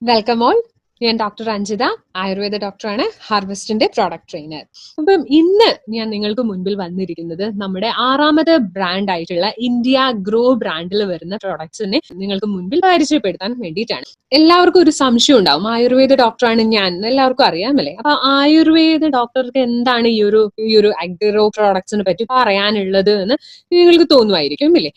Welcome all. ഞാൻ doctor Anjitha, Ayurveda ഡോക്ടറാണ്, ഹാർവെസ്റ്റിന്റെ product trainer. അപ്പം ഇന്ന് ഞാൻ നിങ്ങൾക്ക് മുൻപിൽ വന്നിരിക്കുന്നത് നമ്മുടെ 6ാമത് ബ്രാൻഡ് ആയിട്ടുള്ള ഇന്ത്യ ഗ്രോ ബ്രാൻഡിൽ വരുന്ന പ്രോഡക്ട്സിനെ നിങ്ങൾക്ക് മുൻപിൽ പരിചയപ്പെടുത്താൻ വേണ്ടിയിട്ടാണ്. എല്ലാവർക്കും ഒരു സംശയം ഉണ്ടാവും, ആയുർവേദ ഡോക്ടറാണ് ഞാൻ, എല്ലാവർക്കും അറിയാമല്ലേ. അപ്പൊ ആയുർവേദ ഡോക്ടർക്ക് എന്താണ് ഈ ഒരു അഗ്രോ പ്രോഡക്ട്സിനെ പറ്റി പറയാനുള്ളത് എന്ന് നിങ്ങൾക്ക് തോന്നുമായിരിക്കും അല്ലേ.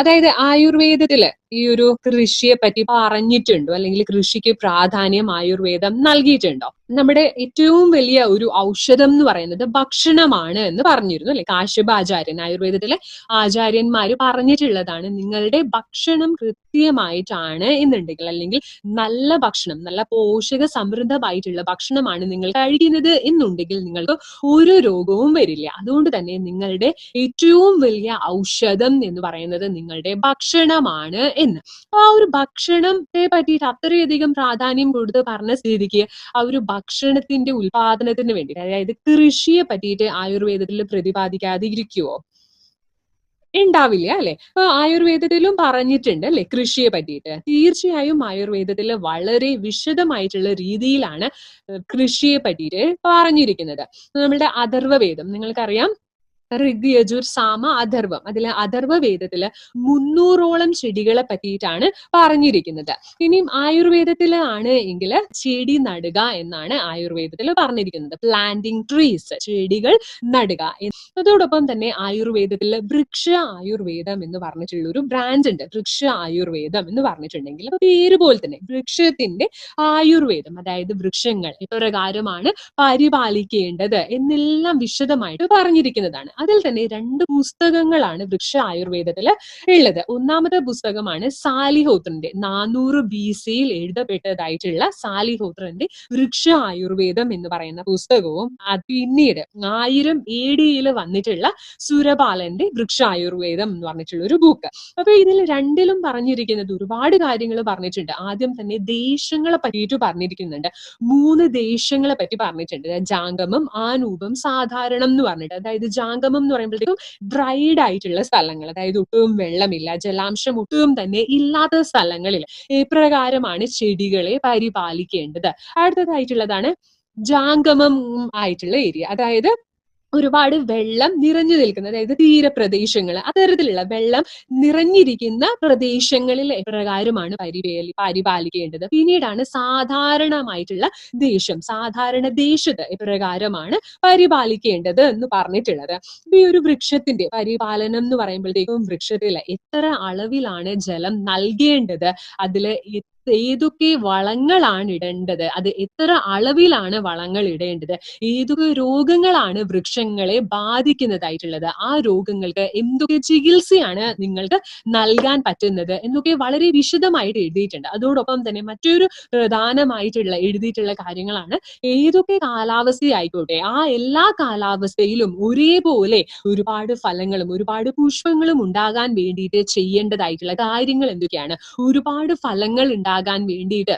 അതായത് ആയുർവേദത്തില് ഈ ഒരു കൃഷിയെ പറ്റി പറഞ്ഞിട്ടുണ്ടോ, അല്ലെങ്കിൽ കൃഷിക്ക് പ്രാധാന്യം ആയുർവേദം നൽകിയിട്ടുണ്ടോ? നമ്മുടെ ഏറ്റവും വലിയ ഒരു ഔഷധം എന്ന് പറയുന്നത് ഭക്ഷണമാണ് എന്ന് പറഞ്ഞിരുന്നു അല്ലെ. കാശ്യപ ആചാര്യൻ, ആയുർവേദത്തിലെ ആചാര്യന്മാര് പറഞ്ഞിട്ടുള്ളതാണ്, നിങ്ങളുടെ ഭക്ഷണം കൃത്യമായിട്ടാണ് എന്നുണ്ടെങ്കിൽ, അല്ലെങ്കിൽ നല്ല ഭക്ഷണം, നല്ല പോഷക സമൃദ്ധമായിട്ടുള്ള ഭക്ഷണമാണ് നിങ്ങൾ കഴിക്കുന്നത് എന്നുണ്ടെങ്കിൽ നിങ്ങൾക്ക് ഒരു രോഗവും വരില്ല. അതുകൊണ്ട് തന്നെ നിങ്ങളുടെ ഏറ്റവും വലിയ ഔഷധം എന്ന് പറയുന്നത് നിങ്ങളുടെ ഭക്ഷണമാണ് എന്ന്. ആ ഒരു ഭക്ഷണത്തെ പറ്റിയിട്ട് അത്രയധികം പ്രാധാന്യം കൊടുത്ത് പറഞ്ഞ സ്ഥിതിക്ക് ആ ഒരു ഭക്ഷണത്തിന്റെ ഉൽപാദനത്തിന് വേണ്ടി, അതായത് കൃഷിയെ പറ്റിയിട്ട് ആയുർവേദത്തിൽ പ്രതിപാദിക്കാതെ ഇരിക്കുവോ? ഉണ്ടാവില്ല അല്ലെ. ആയുർവേദത്തിലും പറഞ്ഞിട്ടുണ്ട് അല്ലെ കൃഷിയെ പറ്റിയിട്ട്. തീർച്ചയായും ആയുർവേദത്തിൽ വളരെ വിശദമായിട്ടുള്ള രീതിയിലാണ് കൃഷിയെ പറ്റിയിട്ട് പറഞ്ഞിരിക്കുന്നത്. നമ്മളുടെ അഥർവവേദം നിങ്ങൾക്കറിയാം, ഋഗ്, യജുർ, സാമ, അഥർവം. അതിലെ അഥർവവേദത്തില് 300ഓളം ചെടികളെ പറ്റിയിട്ടാണ് പറഞ്ഞിരിക്കുന്നത്. ഇനിയും ആയുർവേദത്തിലാണ് എങ്കിൽ ചെടി നടുക എന്നാണ് ആയുർവേദത്തിൽ പറഞ്ഞിരിക്കുന്നത്. പ്ലാന്റിംഗ് ട്രീസ്, ചെടികൾ നടുക. അതോടൊപ്പം തന്നെ ആയുർവേദത്തിൽ വൃക്ഷ ആയുർവേദം എന്ന് പറഞ്ഞിട്ടുള്ള ഒരു ബ്രാഞ്ച് ഉണ്ട്. വൃക്ഷ ആയുർവേദം എന്ന് പറഞ്ഞിട്ടുണ്ടെങ്കിൽ പേര് പോലെ തന്നെ വൃക്ഷത്തിന്റെ ആയുർവേദം, അതായത് വൃക്ഷങ്ങൾ എപ്രകാരമാണ് പരിപാലിക്കേണ്ടത് എന്നെല്ലാം വിശദമായിട്ട് പറഞ്ഞിരിക്കുന്നതാണ്. അതിൽ തന്നെ 2 പുസ്തകങ്ങളാണ് വൃക്ഷ ആയുർവേദത്തിൽ ഉള്ളത്. ഒന്നാമത്തെ പുസ്തകമാണ് സാലിഹോത്രന്റെ 400 BC എഴുതപ്പെട്ടതായിട്ടുള്ള സാലിഹോത്രന്റെ വൃക്ഷ ആയുർവേദം എന്ന് പറയുന്ന പുസ്തകവും, പിന്നീട് 1000 AD വന്നിട്ടുള്ള സുരപാലന്റെ വൃക്ഷ ആയുർവേദം എന്ന് പറഞ്ഞിട്ടുള്ള ഒരു ബുക്ക്. അപ്പൊ ഇതിൽ രണ്ടിലും പറഞ്ഞിരിക്കുന്നത് ഒരുപാട് കാര്യങ്ങൾ പറഞ്ഞിട്ടുണ്ട്. ആദ്യം തന്നെ ദേശങ്ങളെ പറ്റിയിട്ട് പറഞ്ഞിരിക്കുന്നുണ്ട്. 3 ദേശങ്ങളെ പറ്റി പറഞ്ഞിട്ടുണ്ട്. ജാംഗമം, ആനൂപം, സാധാരണം എന്ന് പറഞ്ഞിട്ട്. അതായത് ജാംഗമം എന്ന് പറയുമ്പോഴത്തേക്കും ഡ്രൈഡ് ആയിട്ടുള്ള സ്ഥലങ്ങൾ, അതായത് ഒട്ടും വെള്ളമില്ല, ജലാംശം ഒട്ടും തന്നെ ഇല്ലാത്ത സ്ഥലങ്ങളിൽ എപ്രകാരമാണ് ചെടികളെ പരിപാലിക്കേണ്ടത്. അടുത്തതായിട്ടുള്ളതാണ് ജാംഗമം ആയിട്ടുള്ള ഏരിയ, അതായത് ഒരുപാട് വെള്ളം നിറഞ്ഞു നിൽക്കുന്ന, അതായത് തീരപ്രദേശങ്ങൾ, അത്തരത്തിലുള്ള വെള്ളം നിറഞ്ഞിരിക്കുന്ന പ്രദേശങ്ങളിൽ എപ്രകാരമാണ് പരിപാലിക്കേണ്ടത്. പിന്നീടാണ് സാധാരണമായിട്ടുള്ള ദേശം, സാധാരണ ദേശത്ത് എപ്രകാരമാണ് പരിപാലിക്കേണ്ടത് എന്ന് പറഞ്ഞിട്ടുള്ളത്. ഈ ഒരു വൃക്ഷത്തിന്റെ പരിപാലനം എന്ന് പറയുമ്പോഴത്തേക്കും വൃക്ഷത്തിൽ എത്ര അളവിലാണ് ജലം നൽകേണ്ടത്, അതില് ഏതൊക്കെ വളങ്ങളാണ് ഇടേണ്ടത്, അത് എത്ര അളവിലാണ് വളങ്ങൾ ഇടേണ്ടത്, ഏതൊക്കെ രോഗങ്ങളാണ് വൃക്ഷങ്ങളെ ബാധിക്കുന്നതായിട്ടുള്ളത്, ആ രോഗങ്ങൾക്ക് എന്തൊക്കെ ചികിത്സയാണ് നിങ്ങൾക്ക് നൽകാൻ പറ്റുന്നത് എന്നൊക്കെ വളരെ വിശദമായിട്ട് എഴുതിയിട്ടുണ്ട്. അതോടൊപ്പം തന്നെ മറ്റൊരു പ്രധാനമായിട്ടുള്ള എഴുതിയിട്ടുള്ള കാര്യങ്ങളാണ്, ഏതൊക്കെ കാലാവസ്ഥയായിക്കോട്ടെ ആ എല്ലാ കാലാവസ്ഥയിലും ഒരേപോലെ ഒരുപാട് ഫലങ്ങളും ഒരുപാട് പുഷ്പങ്ങളും ഉണ്ടാകാൻ വേണ്ടിയിട്ട് ചെയ്യേണ്ടതായിട്ടുള്ള കാര്യങ്ങൾ എന്തൊക്കെയാണ്, ഒരുപാട് ഫലങ്ങൾ ഉണ്ടാകാൻ വേണ്ടിയിട്ട്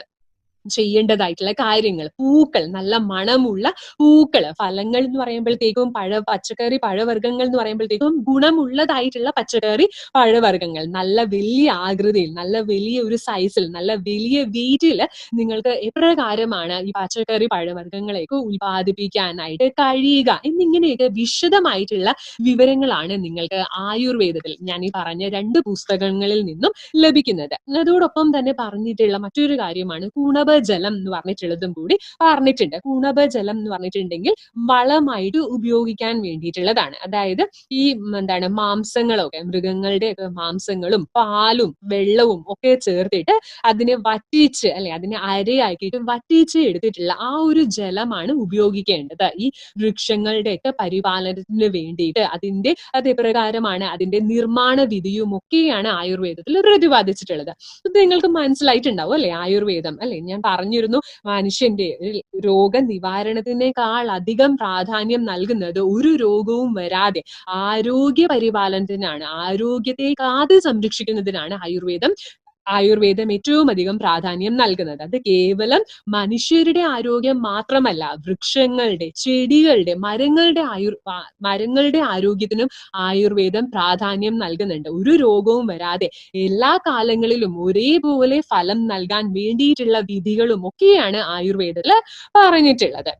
ചെയ്യേണ്ടതായിട്ടുള്ള കാര്യങ്ങൾ, പൂക്കൾ, നല്ല മണമുള്ള പൂക്കൾ, ഫലങ്ങൾ എന്ന് പറയുമ്പോഴത്തേക്കും പച്ചക്കറി പഴവർഗ്ഗങ്ങൾ എന്ന് പറയുമ്പോഴത്തേക്കും ഗുണമുള്ളതായിട്ടുള്ള പച്ചക്കറി പഴവർഗ്ഗങ്ങൾ, നല്ല വലിയ ആകൃതിയിൽ, നല്ല വലിയ ഒരു സൈസിൽ, നല്ല വലിയ വെയിറ്റിൽ നിങ്ങൾക്ക് എപ്രകാരമാണ് ഈ പച്ചക്കറി പഴവർഗ്ഗങ്ങളെയൊക്കെ ഉൽപ്പാദിപ്പിക്കാനായിട്ട് കഴിയുക എന്നിങ്ങനെയൊക്കെ വിശദമായിട്ടുള്ള വിവരങ്ങളാണ് നിങ്ങൾക്ക് ആയുർവേദത്തിൽ ഞാൻ ഈ പറഞ്ഞ 2 പുസ്തകങ്ങളിൽ നിന്നും ലഭിക്കുന്നത്. അതോടൊപ്പം തന്നെ പറഞ്ഞിട്ടുള്ള മറ്റൊരു കാര്യമാണ് കുണഭജലം എന്ന് പറഞ്ഞിട്ടുള്ളതും കൂടി പറഞ്ഞിട്ടുണ്ട്. കുണഭജലം എന്ന് പറഞ്ഞിട്ടുണ്ടെങ്കിൽ വളമായിട്ട് ഉപയോഗിക്കാൻ വേണ്ടിയിട്ടുള്ളതാണ്. അതായത് ഈ മാംസങ്ങളൊക്കെ, മൃഗങ്ങളുടെ ഒക്കെ മാംസങ്ങളും പാലും വെള്ളവും ഒക്കെ ചേർത്തിട്ട് അതിനെ വറ്റിച്ച്, അല്ലെ അതിനെ അരയാക്കിയിട്ട് വറ്റിച്ച് എടുത്തിട്ടുള്ള ആ ഒരു ജലമാണ് ഉപയോഗിക്കേണ്ടത് ഈ വൃക്ഷങ്ങളുടെ ഒക്കെ പരിപാലനത്തിന് വേണ്ടിയിട്ട്. അത് എപ്രകാരമാണ് അതിന്റെ നിർമ്മാണ വിധിയും ഒക്കെയാണ് ആയുർവേദത്തിൽ പ്രതിപാദിച്ചിട്ടുള്ളത്. ഇത് നിങ്ങൾക്ക് മനസ്സിലായിട്ടുണ്ടാവും അല്ലെ ആയുർവേദം, അല്ലെ. ഞാൻ പറഞ്ഞിരുന്നു, മനുഷ്യന്റെ രോഗനിവാരണത്തിനേക്കാൾ അധികം പ്രാധാന്യം നൽകുന്നത് ഒരു രോഗവും വരാതെ ആരോഗ്യ പരിപാലനത്തിനാണ്, ആരോഗ്യത്തെ കാത്ത് സംരക്ഷിക്കുന്നതിനാണ് ആയുർവേദം ആയുർവേദം ഏറ്റവും അധികം പ്രാധാന്യം നൽകുന്നത്. അത് കേവലം മനുഷ്യരുടെ ആരോഗ്യം മാത്രമല്ല, വൃക്ഷങ്ങളുടെ, ചെടികളുടെ, മരങ്ങളുടെ ആരോഗ്യത്തിനും ആയുർവേദം പ്രാധാന്യം നൽകുന്നുണ്ട്. ഒരു രോഗവും വരാതെ എല്ലാ കാലങ്ങളിലും ഒരേപോലെ ഫലം നൽകാൻ വേണ്ടിയിട്ടുള്ള വിധികളും ഒക്കെയാണ് ആയുർവേദത്തിൽ പറഞ്ഞിട്ടുള്ളത്.